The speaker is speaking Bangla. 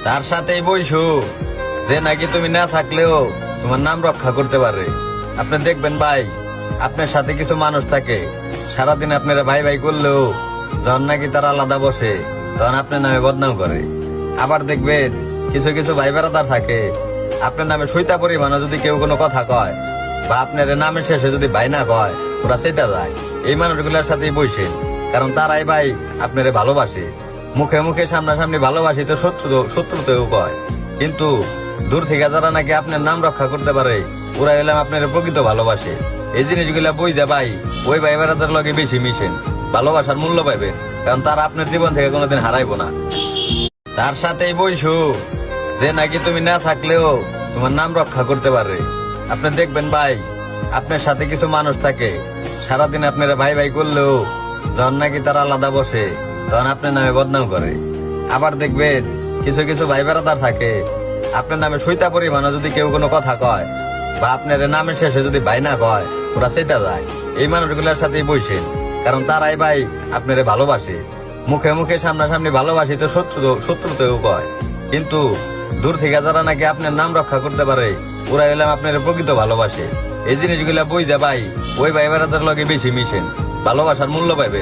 তার সাথেই বইসু যে নাকি তুমি না থাকলেও তোমার নাম রক্ষা করতে পারে। আপনি দেখবেন ভাই, আপনার সাথে কিছু মানুষ থাকে সারাদিন আপনারা ভাই ভাই করলেও যখন নাকি তারা আলাদা বসে তখন আপনার নামে বদনাম করে। আবার দেখবেন কিছু কিছু ভাই বেড়াদার থাকে আপনার নামে সইতা পরিমাণও যদি কেউ কোনো কথা কয় বা আপনার নামের শেষে যদি ভাই না কয় ওরা সেটা যায়। এই মানুষগুলোর সাথেই বইছেন, কারণ তারাই ভাই আপনারে ভালোবাসে। মুখে মুখে সামনাসামনি ভালোবাসি তো শত্রুতেও কয়, কিন্তু দূর থেকে যারা নাকি আপনার নাম রক্ষা করতে পারে ওরা এলাম আপনার প্রকৃত ভালোবাসে। এই জিনিসগুলা বই যা ভাই, ওই ভাই বেড়াদের লগে বেশি মিশেন, ভালোবাসার মূল্য পাইবেন, কারণ তারা আপনার জীবন থেকে কোনোদিন হারাইবো না। তার সাথেই বইসু যে নাকি তুমি না থাকলেও তোমার নাম রক্ষা করতে পারে। আপনি দেখবেন ভাই, আপনার সাথে কিছু মানুষ থাকে সারাদিন আপনারা ভাই ভাই করলেও যখন নাকি তারা আলাদা বসে তখন আপনার নামে বদনাম করে। আবার দেখবেন কিছু কিছু ভাই বেড়াদার থাকে আপনার নামে সইতা পরিমাণও যদি কেউ কোনো কথা কয় বা আপনার নামের শেষে যদি ভাই না কয় ওরা সেটা যায়। এই মানুষগুলোর সাথেই বইছেন, কারণ তারাই ভাই আপনারে ভালোবাসে। মুখে মুখে সামনাসামনি ভালোবাসি তো শত্রুতেও কয়, কিন্তু দূর থেকে যারা নাকি আপনার নাম রক্ষা করতে পারে ওরা এলাম আপনার প্রকৃত ভালোবাসে। এই জিনিসগুলা বই যা ভাই, ওই ভাই বেড়াদের লগে বেশি মিশেন, ভালোবাসার মূল্য পাইবে।